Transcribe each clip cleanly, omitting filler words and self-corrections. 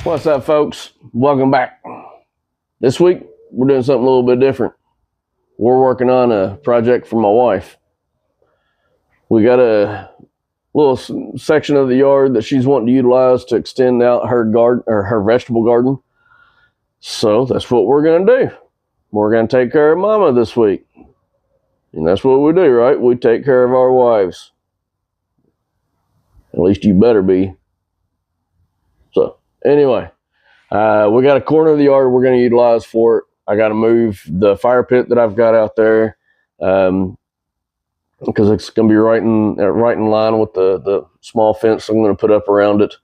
What's up, folks? Welcome back. This week, we're doing something a little bit different. We're working on a project for my wife. We got a little section of the yard that she's wanting to utilize to extend out her garden or her vegetable garden. So that's what we're going to do. We're going to take care of Mama this week. And that's what we do, right? We take care of our wives. At least you better be. So, anyway, we got a corner of the yard we're going to utilize for it. I got to move the fire pit that I've got out there because it's going to be right in line with the small fence I'm going to put up around it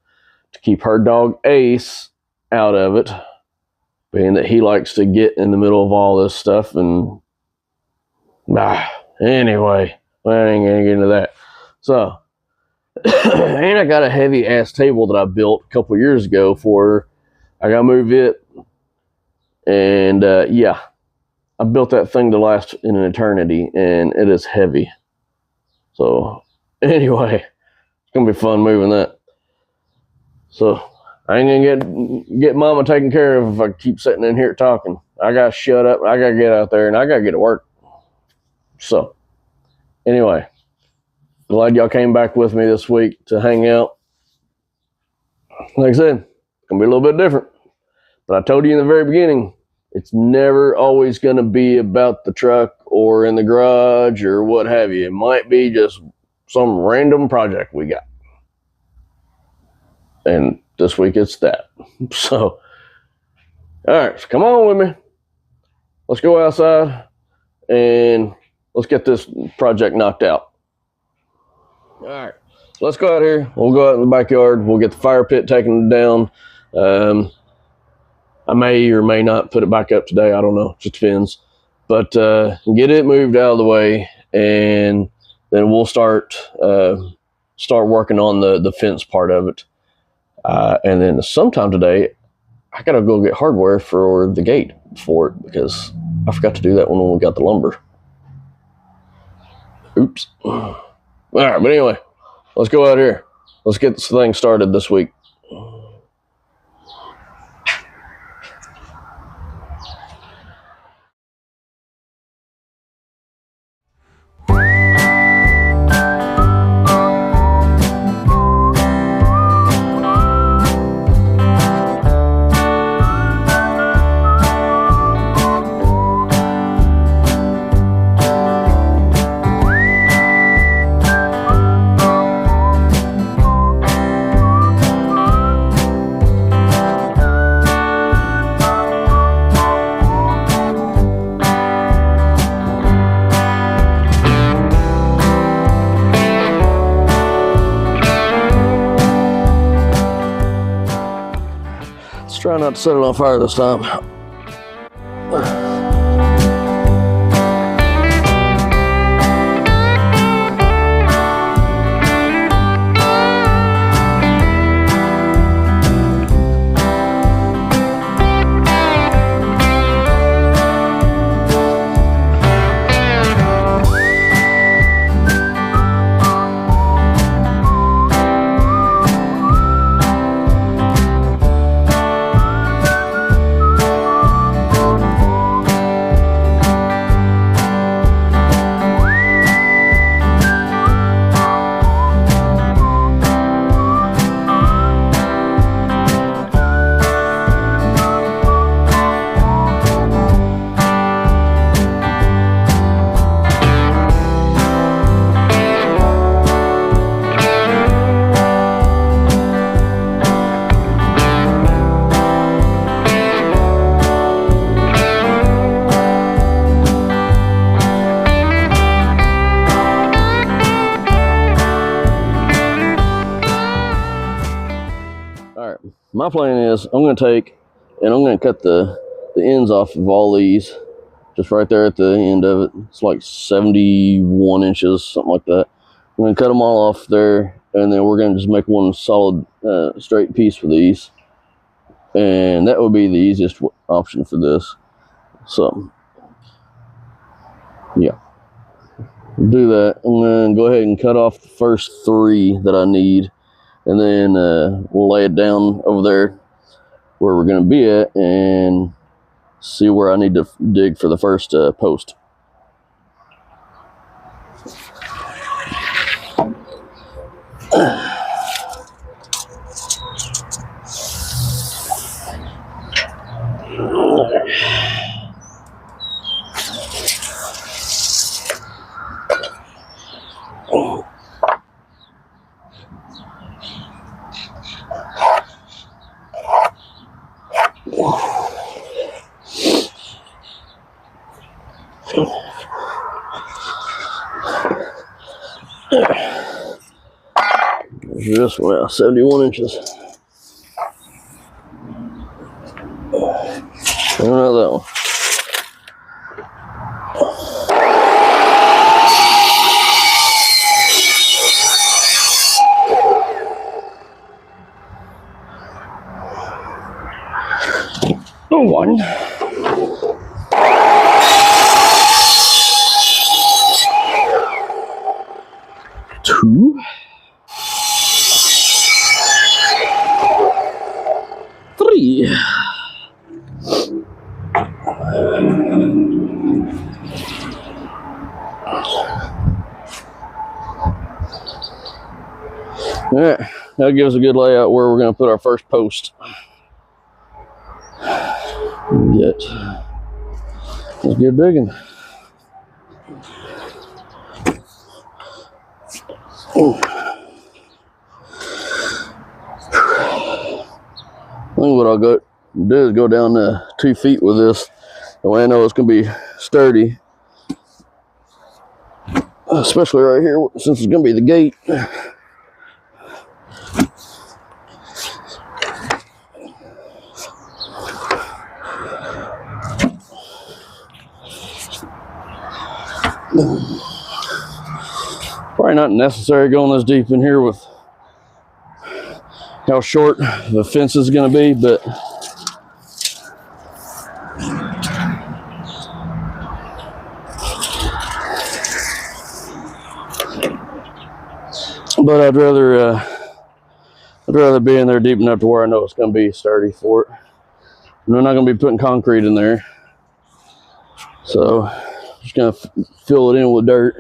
to keep her dog Ace out of it, being that he likes to get in the middle of all this stuff. And anyway, I ain't going to get into that. So, and I got a heavy ass table that I built a couple years ago for her. I got to move it. And yeah, I built that thing to last in an eternity, and it is heavy. So anyway, it's going to be fun moving that. So I ain't going to get Mama taken care of if I keep sitting in here talking. I got to shut up. I got to get out there, and I got to get to work. So anyway, glad y'all came back with me this week to hang out. Like I said, it's going to be a little bit different. But I told you in the very beginning, it's never always going to be about the truck or in the garage or what have you. It might be just some random project we got. And this week it's that. So, all right, so come on with me. Let's go outside and let's get this project knocked out. All right, so let's go out here. We'll go out in the backyard. We'll get the fire pit taken down. I may or may not put it back up today. I don't know. Just depends. But get it moved out of the way, and then we'll start working on the fence part of it. And then sometime today, I gotta go get hardware for the gate for it because I forgot to do that when we got the lumber. Oops. All right, but anyway, let's go out here. Let's get this thing started this week. Try not to set it on fire this time. My plan is I'm going to take and I'm going to cut the ends off of all these, just right there at the end of it. It's like 71 inches, something like that. I'm going to cut them all off there, and then we're going to just make one solid straight piece for these. And that would be the easiest option for this. So, yeah. Do that. I'm going to go ahead and cut off the first 3 that I need. And then we'll lay it down over there where we're going to be at and see where I need to dig for the first post. This one out, 71 inches. I don't know that one. One. Two. Three. All right, that gives a good layout where we're going to put our first post. Let's get digging. I think what I'll do is go down 2 feet with this. That way I know it's going to be sturdy. Especially right here, since it's going to be the gate. Probably not necessary going this deep in here with how short the fence is going to be, but I'd rather be in there deep enough to where I know it's going to be sturdy for it. And we're not going to be putting concrete in there, so just going to fill it in with dirt.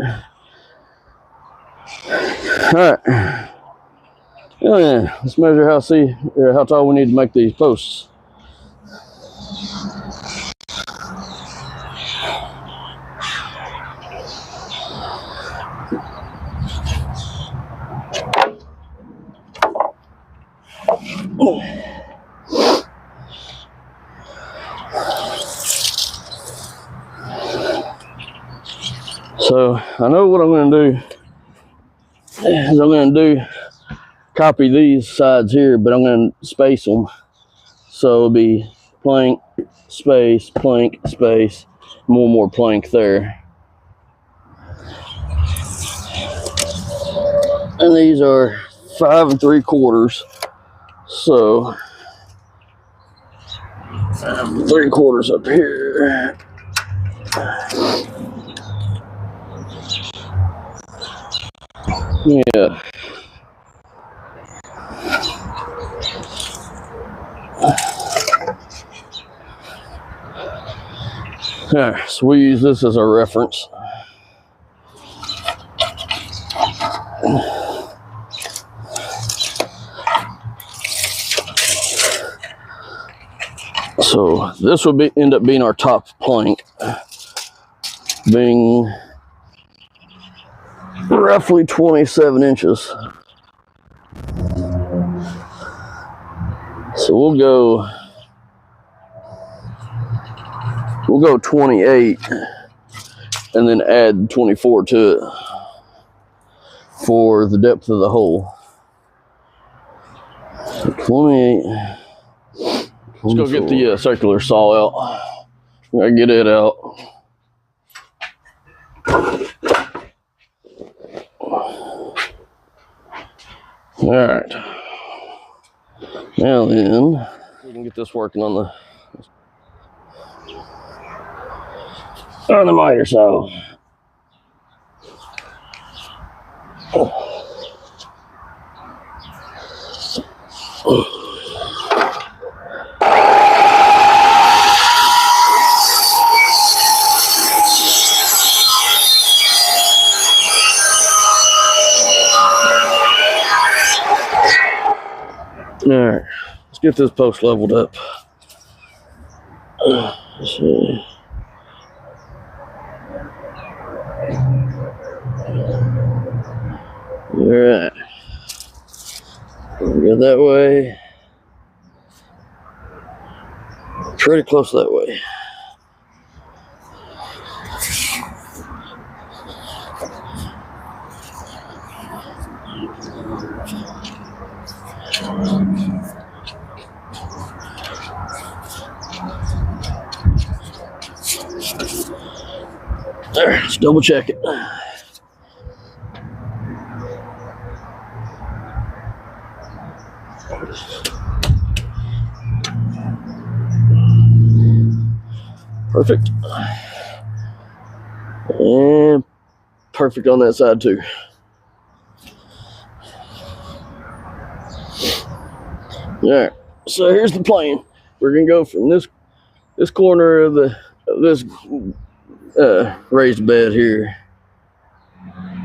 All right. Oh yeah, let's measure how tall we need to make these posts. So I know what I'm going to do is I'm going to copy these sides here, but I'm going to space them. So it'll be plank, space, more plank there. And these are 5 3/4. So 3/4 up here. Yeah. Alright, so we use this as our reference. So this will end up being our top plank, being roughly 27 inches. So we'll go 28 and then add 24 to it for the depth of the hole. So 28. Let's go get the circular saw out. Gotta get it out. All right. Now then, we can get this working on the miter saw. All right, let's get this post leveled up. Let's see. All right, go that way. Pretty close that way. There, let's double check it. Perfect. And perfect on that side too. All right, so here's the plan. We're gonna go from this corner of this raised bed here,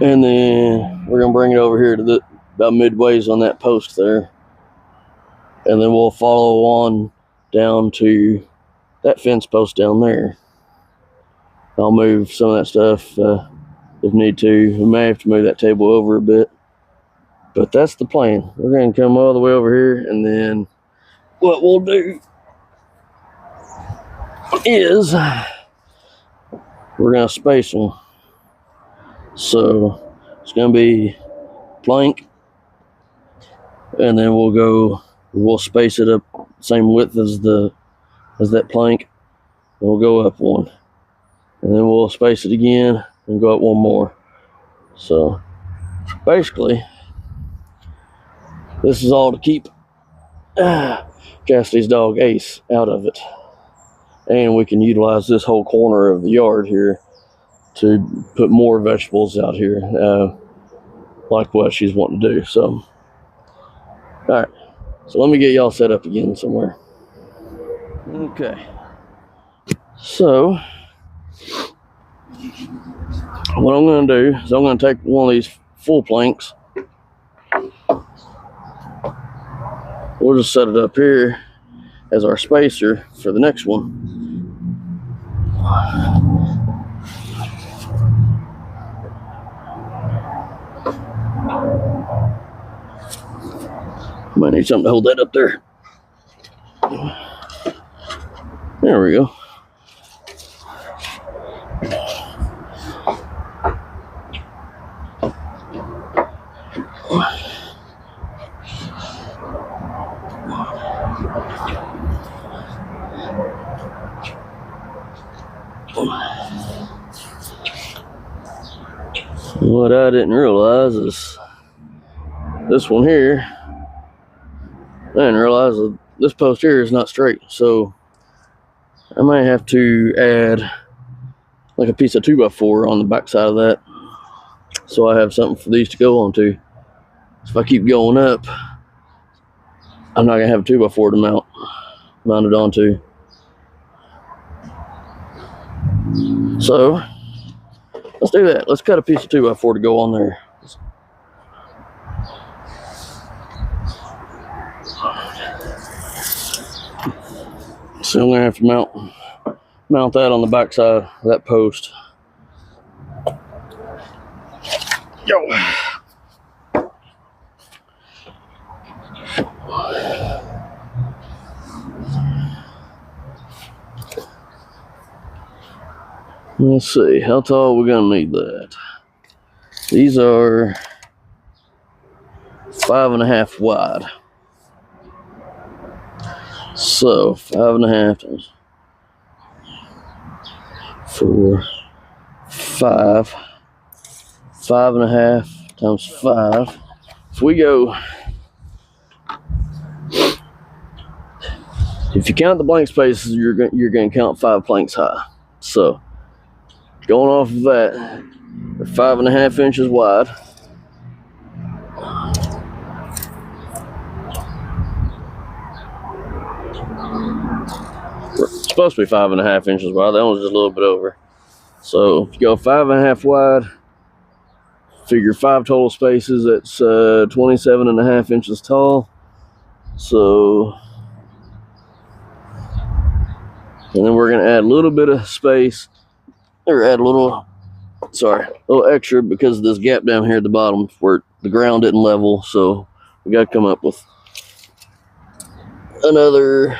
and then we're gonna bring it over here to about midways on that post there, and then we'll follow on down to that fence post down there. I'll move some of that stuff if need to. We may have to move that table over a bit, but that's the plan. We're gonna come all the way over here, and then what we'll do is we're gonna space them. So it's gonna be plank, and then we'll space it up same width as that plank. We'll go up one, and then we'll space it again and go up one more. So basically, this is all to keep Cassidy's dog Ace out of it. And we can utilize this whole corner of the yard here to put more vegetables out here, like what she's wanting to do. So, all right. So let me get y'all set up again somewhere. Okay. So, what I'm going to do is I'm going to take one of these full planks. We'll just set it up here as our spacer for the next one. Might need something to hold that up there. There we go. What I didn't realize is this one here, I didn't realize that this post here is not straight, so I might have to add like a piece of 2x4 on the back side of that, so I have something for these to go onto. So if I keep going up, I'm not gonna have a 2x4 to mount it onto. So let's do that. Let's cut a piece of 2x4 to go on there. So I'm gonna have to mount that on the back side of that post. Yo. Let's see, how tall we're gonna need that. These are 5.5 wide. So 5.5 times 4, 5, 5.5 times 5. If we go, if you count the blank spaces, you're going to count 5 planks high. So going off of that, they're 5.5 inches wide. It's supposed to be 5.5 inches wide. That one's just a little bit over. So if you go 5.5 wide, figure 5 total spaces. That's 27.5 inches tall. So, and then we're gonna add a little bit of space, or add a little extra because of this gap down here at the bottom where the ground didn't level. So we got to come up with another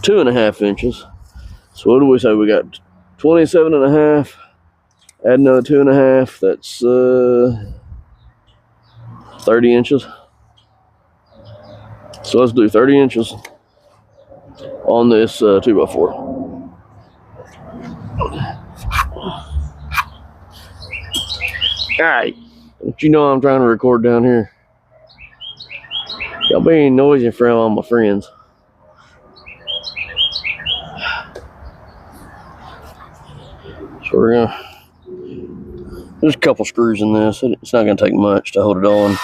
2.5 inches. So what do we say? We got 27.5. Add another 2.5. That's 30 inches. So let's do 30 inches on this 2x4. Alright, don't you know I'm trying to record down here? Y'all being noisy in front of all my friends. So we're gonna, there's a couple screws in this. It's not gonna take much to hold it on.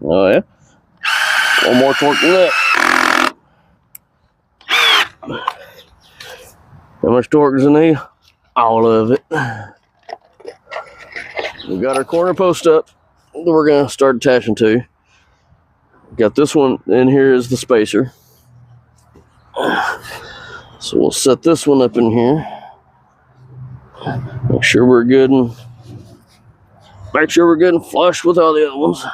Oh yeah, one more torque than that. How much torque does it need? All of it. We got our corner post up that we're gonna start attaching to. Got this one in here is the spacer. So we'll set this one up in here. Make sure we're good and flush with all the other ones.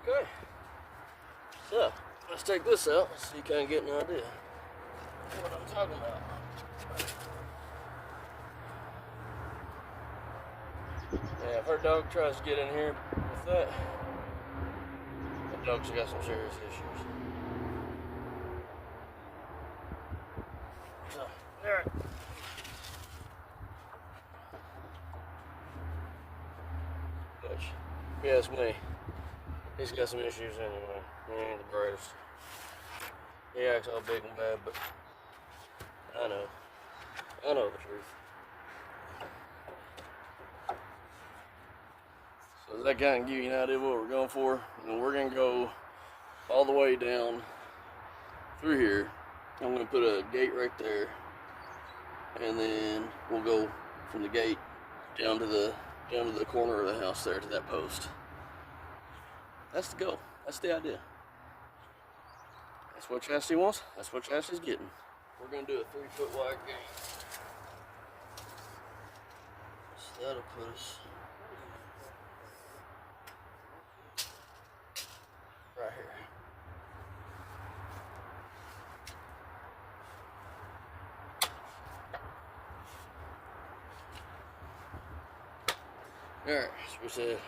Okay. So let's take this out so you kind of get an idea of what I'm talking about. Yeah, if our dog tries to get in here with that dog's got some serious issues. So, alright. Which, if you ask me, he's got some issues anyway. He ain't the brightest. He acts all big and bad, but I know the truth. So does that kind of give you an idea of what we're going for? And we're going to go all the way down through here. I'm going to put a gate right there, and then we'll go from the gate down to the corner of the house there to that post. That's the goal. That's the idea. That's what Chastity wants. That's what Chastity's getting. We're going to do a 3-foot wide gate. So that'll put us right here. Alright, so we said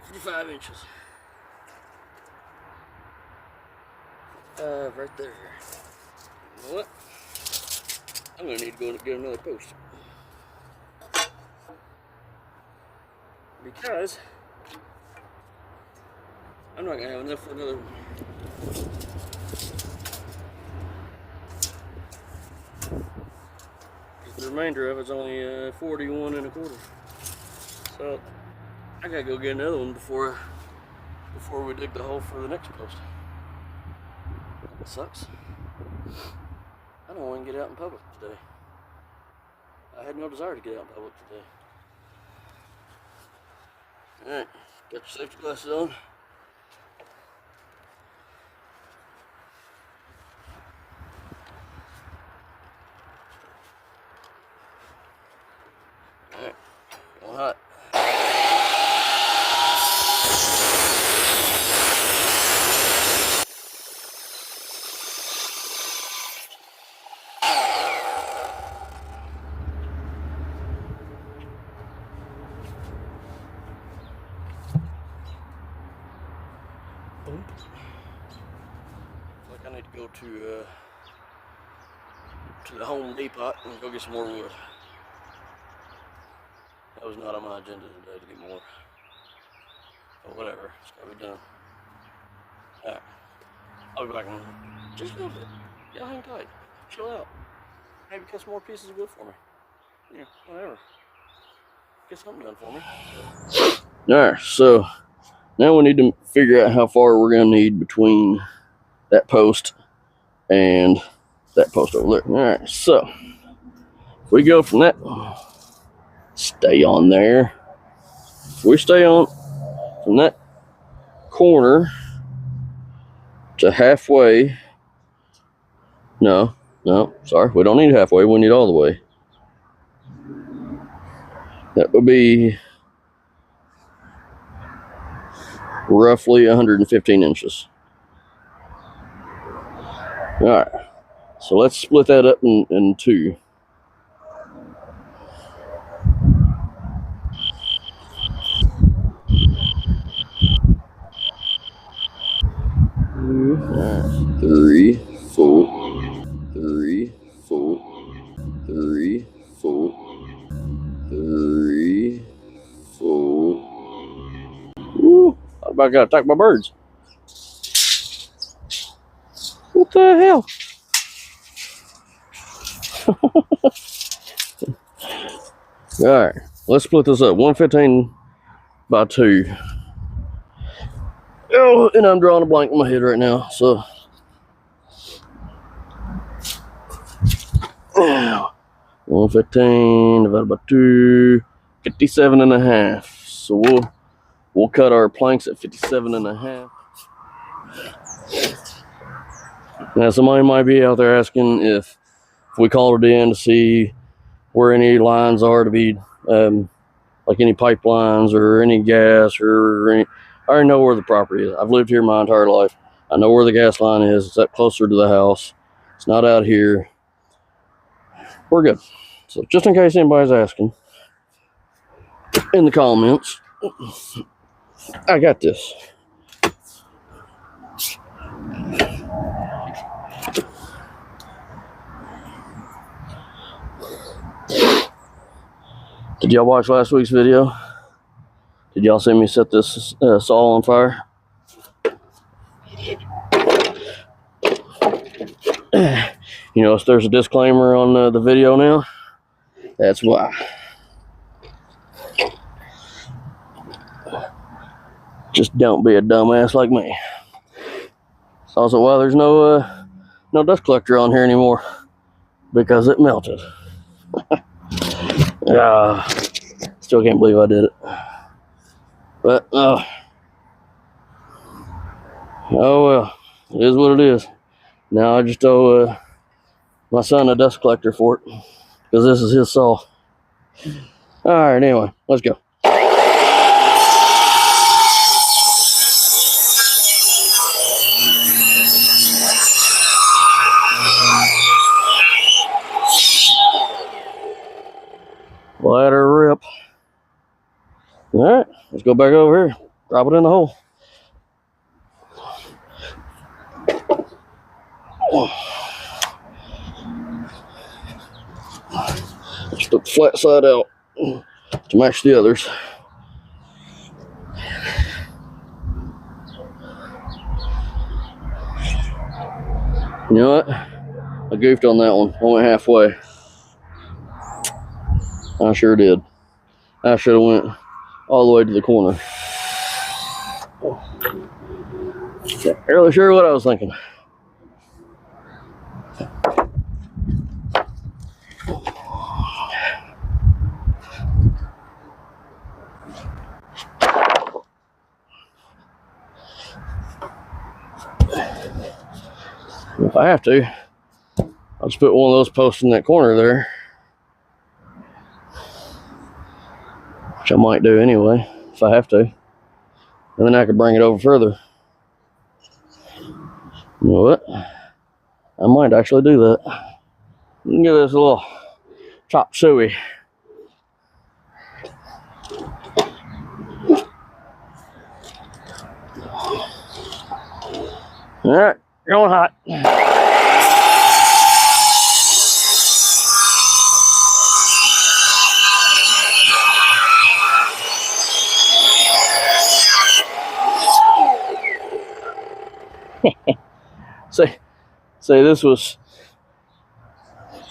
55 inches. Right there. You know what? I'm going to need to go and get another post. Because I'm not going to have enough for another one. The remainder of it's only 41.25. So I gotta go get another one before we dig the hole for the next post. That sucks. I don't want to get out in public today. I had no desire to get out in public today. Alright, got your safety glasses on. Alright, going hot. Like I need to go to the Home Depot and go get some more wood. That was not on my agenda today to get more. But whatever, it's gotta be done. Alright, I'll be back in just a little bit. Y'all hang tight, chill out. Maybe cut some more pieces of wood for me. Yeah, whatever. Get something done for me. Alright, so now we need to figure out how far we're gonna need between that post and that post over there. All right, so if we go from that, stay on there. If we stay on from that corner to halfway. No, sorry, we don't need halfway. We need all the way. That would be roughly 115 inches. All right, so let's split that up in two. Right. 3, 4, 3, 4, 3, 4, 3, 4. Ooh, I about got attacked by birds. What the hell? All right, let's split this up. 115 by 2. Oh, and I'm drawing a blank in my head right now. So, 115 divided by 2, 57 and a half. So we'll cut our planks at 57 and a half. Now somebody might be out there asking if we called it in to see where any lines are to be, like any pipelines or any gas or any. I already know where the property is. I've lived here my entire life. I know where the gas line is. It's up closer to the house. It's not out here. We're good. So just in case anybody's asking in the comments, I got this. Did y'all watch last week's video? Did y'all see me set this saw on fire? You know, if there's a disclaimer on the video now, that's why. Just don't be a dumbass like me. It's also why there's no dust collector on here anymore, because it melted. Still can't believe I did it. But oh well, it is what it is. Now I just owe my son a dust collector for it, because this is his saw. Alright, anyway, let's go. Let her rip. Alright, let's go back over here. Drop it in the hole. Just put the flat side out to match the others. You know what? I goofed on that one. I went halfway. I sure did. I should have went all the way to the corner. Not really sure what I was thinking. If I have to, I'll just put one of those posts in that corner there, which I might do anyway if I have to, and then I could bring it over further. You know what? I might actually do that. Give this a little chop suey. All right, going hot. Say this was,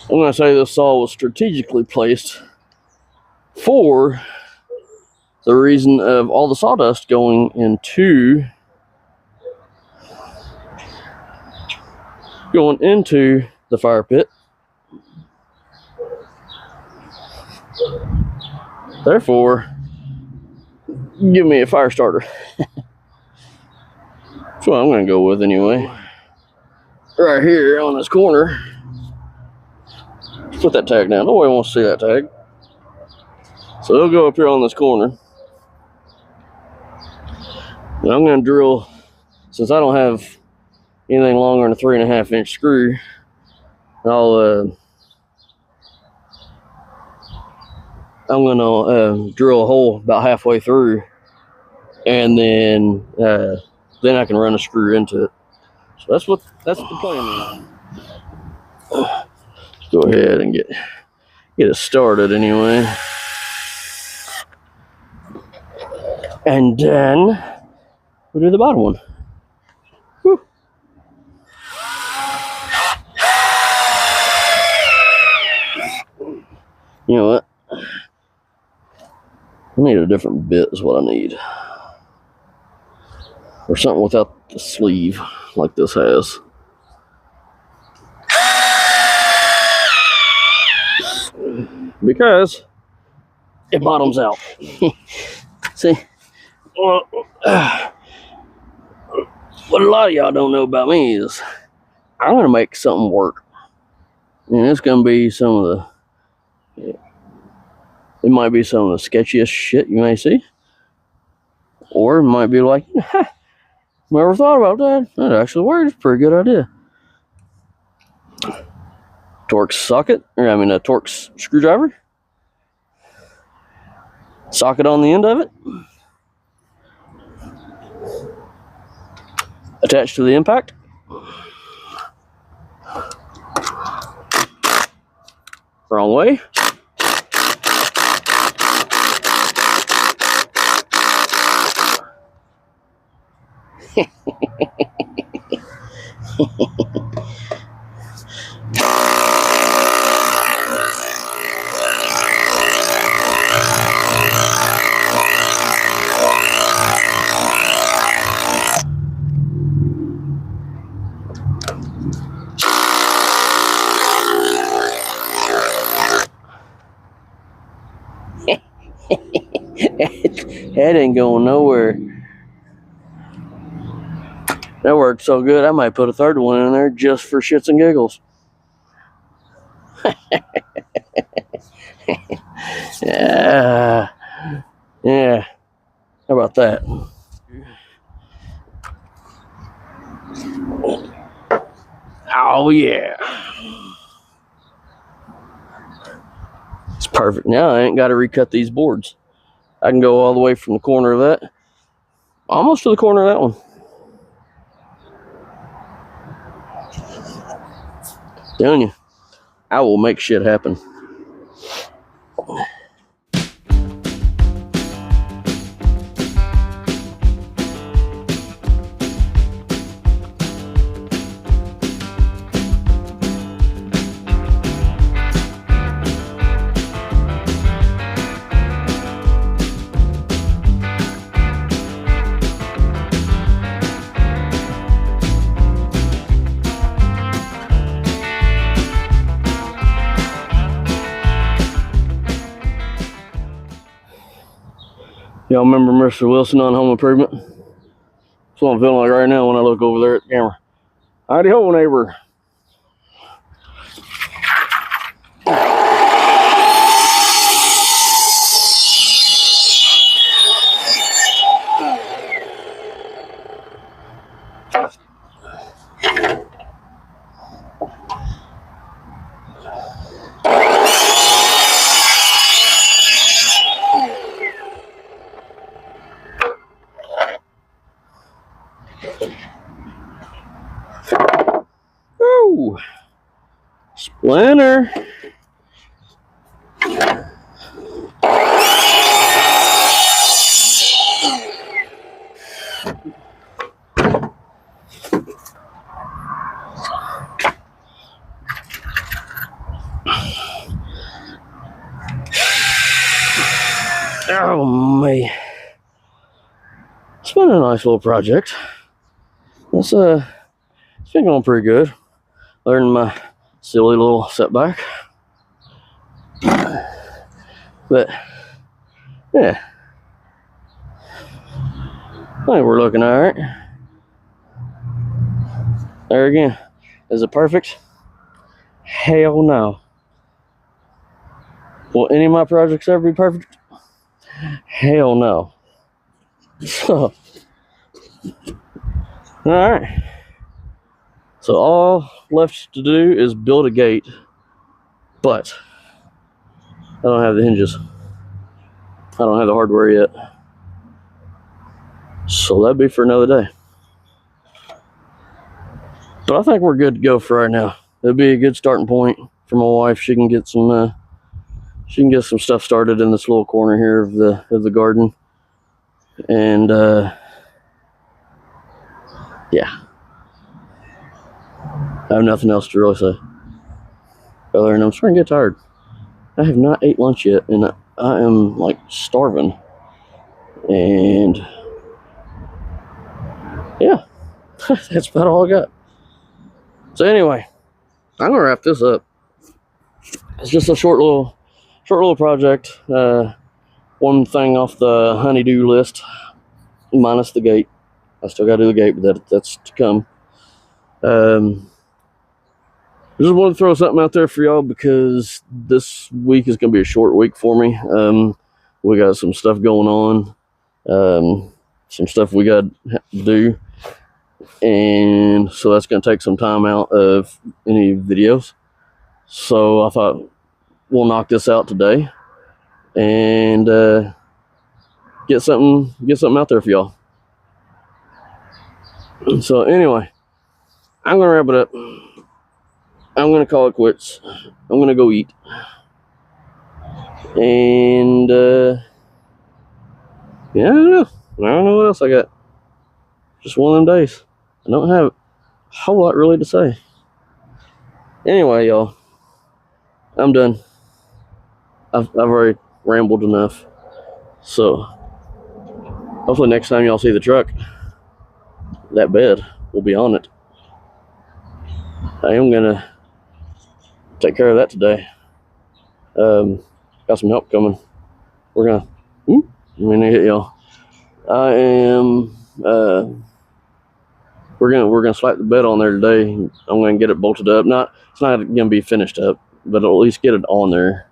I'm going to say this saw was strategically placed for the reason of all the sawdust going into the fire pit. Therefore, give me a fire starter. That's what I'm going to go with anyway. Right here on this corner. Put that tag down. Nobody wants to see that tag. So it'll go up here on this corner. And I'm going to drill, since I don't have anything longer than a 3.5 inch screw, I'm going to drill a hole about halfway through, and then I can run a screw into it. So that's the plan. Let's go ahead and get it started anyway. And then we'll do the bottom one. Woo. You know what? I need a different bit is what I need. Or something without the sleeve like this has. Because it bottoms out. See? Well, what a lot of y'all don't know about me is I'm going to make something work. And it's going to be some of the... It might be some of the sketchiest shit you may see. Or it might be like, never thought about that. That actually works. Pretty good idea. Torx socket, or I mean a Torx screwdriver. Socket on the end of it. Attached to the impact. Wrong way. That ain't going nowhere. That worked so good, I might put a third one in there just for shits and giggles. Yeah. How about that? Oh, yeah. It's perfect. Now I ain't got to recut these boards. I can go all the way from the corner of that, almost to the corner of that one. Telling you, I will make shit happen. Y'all remember Mr. Wilson on Home Improvement? That's what I'm feeling like right now when I look over there at the camera. Howdy ho, neighbor. Woo! Splinter. Oh man, it's been a nice little project. It's been going pretty good. Learning my Silly little setback. But yeah, I think we're looking all right. There again, is it perfect? Hell no. Will any of my projects ever be perfect? Hell no. So, all right. So all left to do is build a gate, but I don't have the hinges. I don't have the hardware yet. So that'd be for another day. But I think we're good to go for right now. It'd be a good starting point for my wife. She can get some stuff started in this little corner here of the garden. And yeah. I have nothing else to really say. Other than I'm starting to get tired. I have not ate lunch yet, and I am like starving. And yeah, that's about all I got. So anyway, I'm gonna wrap this up. It's just a short little project. One thing off the honey-do list, minus the gate. I still gotta do the gate, but that's to come. Just want to throw something out there for y'all because this week is going to be a short week for me. We got some stuff going on, some stuff we got to do, and so that's going to take some time out of any videos. So I thought we'll knock this out today and get something out there for y'all. So anyway, I'm going to wrap it up. I'm going to call it quits. I'm going to go eat. And, yeah, I don't know. I don't know what else I got. Just one of them days. I don't have a whole lot really to say. Anyway, y'all, I'm done. I've already rambled enough. So, hopefully next time y'all see the truck, that bed will be on it. I am going to take care of that today. Got some help coming. We're gonna hit y'all. I am we're gonna slap the bed on there today. I'm gonna get it bolted up. It's not gonna be finished up, but I'll at least get it on there.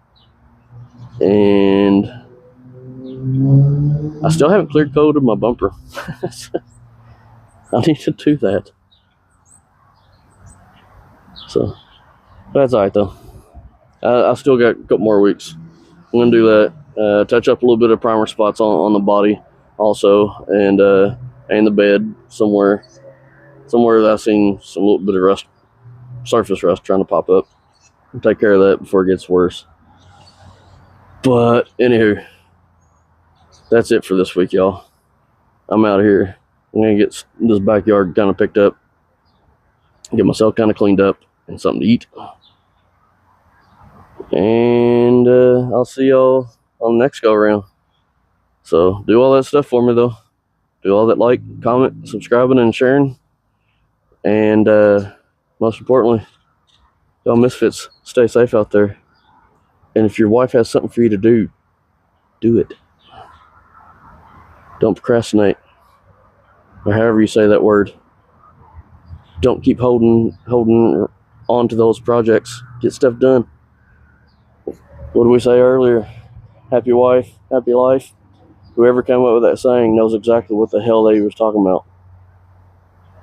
And I still haven't clear coated my bumper. I need to do that. So that's all right though. I still got a couple more weeks. I'm gonna do that. Touch up a little bit of primer spots on the body also, and the bed somewhere that I've seen some little bit of rust, surface rust trying to pop up. I'll take care of that before it gets worse. But anywho, that's it for this week, y'all. I'm out of here. I'm gonna get this backyard kind of picked up, get myself kind of cleaned up, and something to eat. And I'll see y'all on the next go around. So do all that stuff for me though. Do all that, like, comment, subscribing, and sharing. And most importantly, y'all misfits, stay safe out there. And if your wife has something for you to do, do it. Don't procrastinate, or however you say that word. Don't keep holding on to those projects. Get stuff done. What did we say earlier? Happy wife, happy life. Whoever came up with that saying knows exactly what the hell they was talking about.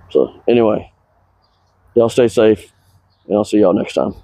So anyway, y'all stay safe, and I'll see y'all next time.